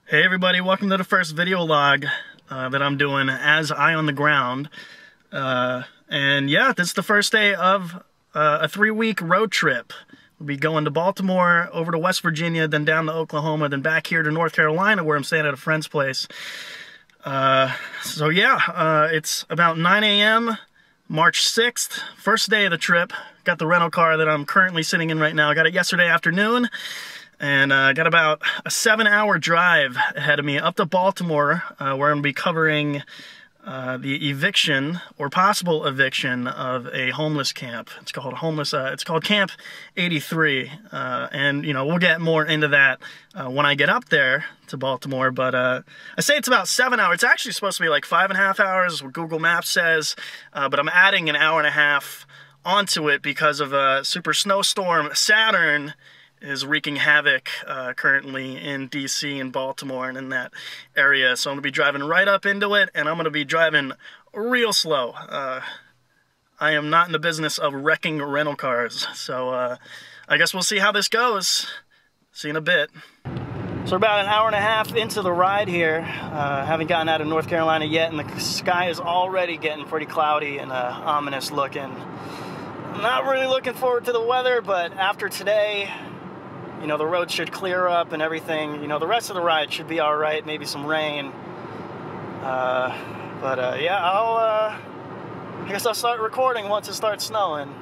Hey everybody, welcome to the first video log that I'm doing as Eye on the Ground. And yeah, this is the first day of a 3-week road trip. We'll be going to Baltimore, over to West Virginia, then down to Oklahoma, then back here to North Carolina where I'm staying at a friend's place. So yeah, it's about 9 a.m. March 6th, first day of the trip. Got the rental car that I'm currently sitting in right now. I got it yesterday afternoon. And I got about a 7-hour drive ahead of me up to Baltimore, where I'm going to be covering the eviction or possible eviction of a homeless camp. It's called Camp 83, and you know, we'll get more into that when I get up there to Baltimore. But I say it's about 7 hours. It's actually supposed to be like 5.5 hours, is what Google Maps says. But I'm adding an hour and a half onto it because of a super snowstorm. Saturn is wreaking havoc currently in DC and Baltimore and in that area. So I'm going to be driving right up into it, and I'm going to be driving real slow. I am not in the business of wrecking rental cars. So I guess we'll see how this goes. See you in a bit. So we're about an hour and a half into the ride here. Haven't gotten out of North Carolina yet, and the sky is already getting pretty cloudy and ominous looking. I'm not really looking forward to the weather, but after today, you know, the road should clear up and everything. You know, the rest of the ride should be all right. Maybe some rain. Yeah, I guess I'll start recording once it starts snowing.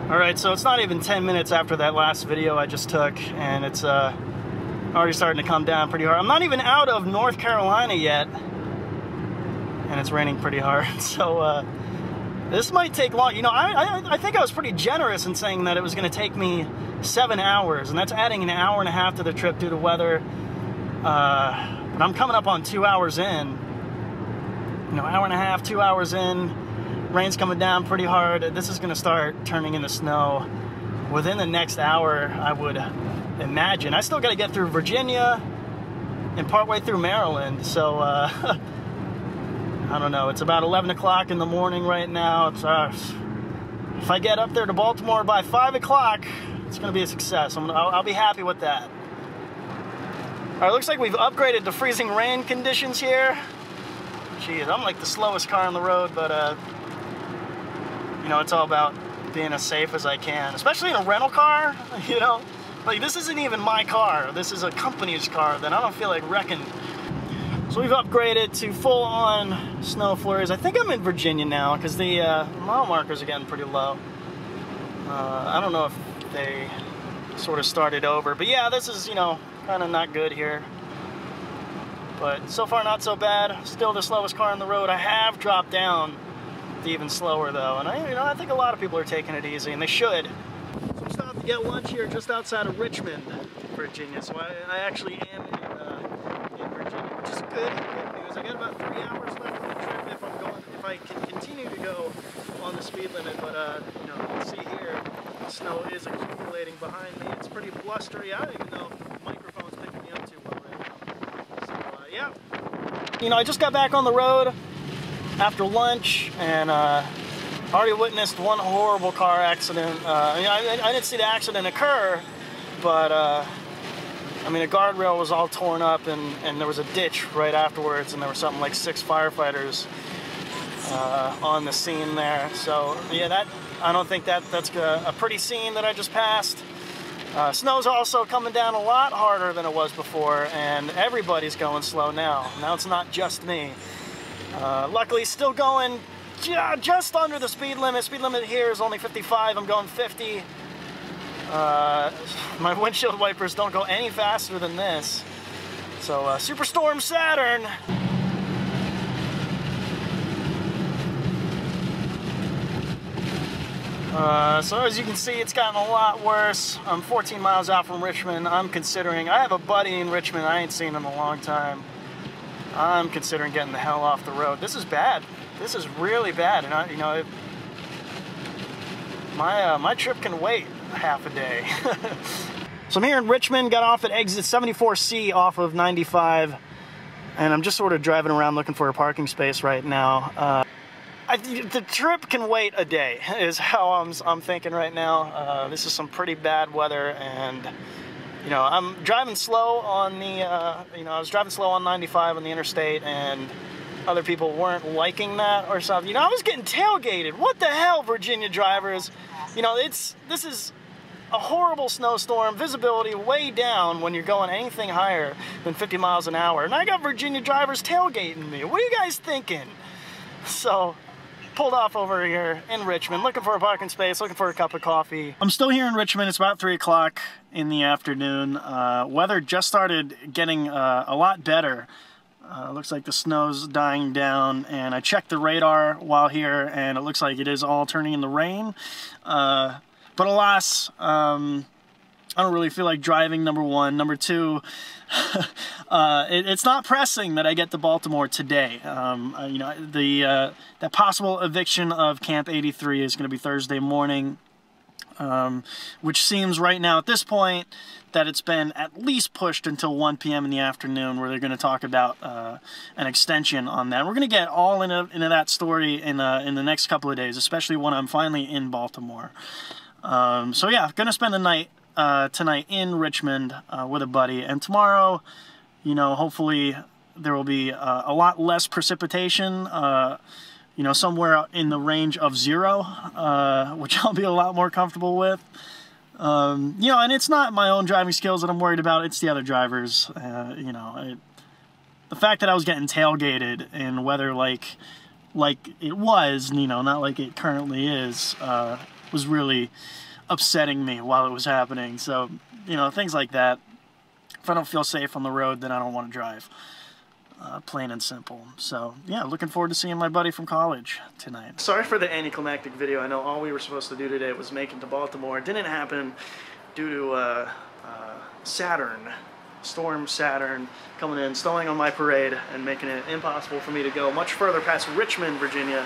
All right, so it's not even 10 minutes after that last video I just took, and it's already starting to come down pretty hard. I'm not even out of North Carolina yet, and it's raining pretty hard. So this might take long. You know, I think I was pretty generous in saying that it was going to take me 7 hours, and that's adding an hour and a half to the trip due to weather. But I'm coming up on 2 hours in. You know, hour and a half, 2 hours in. Rain's coming down pretty hard. This is going to start turning into snow within the next hour, I would imagine. I still got to get through Virginia and partway through Maryland, so I don't know. It's about 11 o'clock in the morning right now. It's, if I get up there to Baltimore by 5 o'clock, it's going to be a success. I'll be happy with that. All right, looks like we've upgraded to freezing rain conditions here. Geez, I'm like the slowest car on the road, but you know, it's all about being as safe as I can, especially in a rental car. You know, like this isn't even my car. This is a company's car that I don't feel like wrecking. So we've upgraded to full-on snow flurries. I think I'm in Virginia now because the mile markers are getting pretty low. I don't know if they sort of started over, but yeah, this is, you know, kind of not good here. But so far not so bad. Still the slowest car on the road. I have dropped down to even slower though, and I think a lot of people are taking it easy, and they should. So we stopped to get lunch here just outside of Richmond, Virginia. So I actually am in Virginia, which is good news. I got about 3 hours left on the trip if I can continue to go on the speed limit. But you know, you can see here, snow is accumulating behind me. It's pretty blustery. I don't even know if the microphone's picking me up too well right now. So yeah. You know, I just got back on the road after lunch, and already witnessed one horrible car accident. I didn't see the accident occur, but I mean, a guardrail was all torn up, and there was a ditch right afterwards, and there were something like 6 firefighters on the scene there. So yeah, I don't think that's a pretty scene that I just passed. Snow's also coming down a lot harder than it was before, and everybody's going slow now. Now it's not just me. Luckily, still going just under the speed limit. Speed limit here is only 55. I'm going 50. My windshield wipers don't go any faster than this. So, Superstorm Saturn. So as you can see, it's gotten a lot worse. I'm 14 miles out from Richmond. I have a buddy in Richmond I ain't seen in a long time. I'm considering getting the hell off the road. This is bad. This is really bad. And my trip can wait half a day. So I'm here in Richmond, got off at exit 74C off of 95, and I'm just sort of driving around looking for a parking space right now. The trip can wait a day, is how I'm thinking right now. This is some pretty bad weather, and you know, I'm driving slow on the, you know, I was driving slow on 95 on the interstate, and other people weren't liking that or something. You know, I was getting tailgated. What the hell, Virginia drivers? You know, this is a horrible snowstorm, visibility way down when you're going anything higher than 50 miles an hour. And I got Virginia drivers tailgating me. What are you guys thinking? So, pulled off over here in Richmond, looking for a parking space, looking for a cup of coffee. I'm still here in Richmond. It's about 3 o'clock in the afternoon. Weather just started getting a lot better. Looks like the snow's dying down, and I checked the radar while here, and it looks like it is all turning into rain. But alas, I don't really feel like driving, number one. Number two, it's not pressing that I get to Baltimore today. You know, that possible eviction of Camp 83 is going to be Thursday morning, which seems right now at this point that it's been at least pushed until 1 p.m. in the afternoon, where they're going to talk about an extension on that. We're going to get all into that story in the next couple of days, especially when I'm finally in Baltimore. So yeah, gonna spend the night tonight in Richmond with a buddy, and tomorrow, you know, hopefully there will be a lot less precipitation, you know, somewhere in the range of 0, which I'll be a lot more comfortable with. You know, and it's not my own driving skills that I'm worried about, it's the other drivers. You know, the fact that I was getting tailgated in weather like it was, you know, not like it currently is, was really upsetting me while it was happening. So, you know, things like that. If I don't feel safe on the road, then I don't want to drive. Plain and simple. So, yeah, looking forward to seeing my buddy from college tonight. Sorry for the anticlimactic video. I know all we were supposed to do today was make it to Baltimore. It didn't happen due to Storm Saturn coming in, snowing on my parade, and making it impossible for me to go much further past Richmond, Virginia.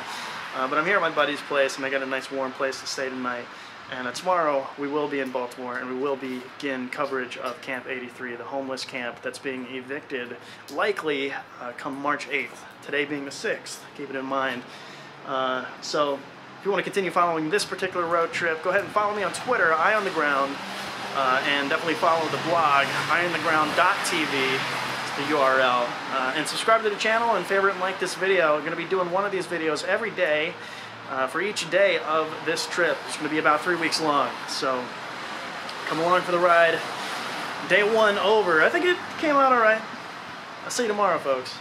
But I'm here at my buddy's place, and I got a nice warm place to stay tonight. And tomorrow we will be in Baltimore, and we will begin coverage of Camp 83, the homeless camp that's being evicted, likely come March 8th, today being the 6th, keep it in mind. So if you want to continue following this particular road trip, go ahead and follow me on Twitter, EyeOnTheGround, and definitely follow the blog, EyeOnTheGround.tv. The URL, and subscribe to the channel and favorite and like this video. I'm going to be doing one of these videos every day for each day of this trip. It's going to be about 3 weeks long, so come along for the ride. Day 1 over. I think it came out alright. I'll see you tomorrow, folks.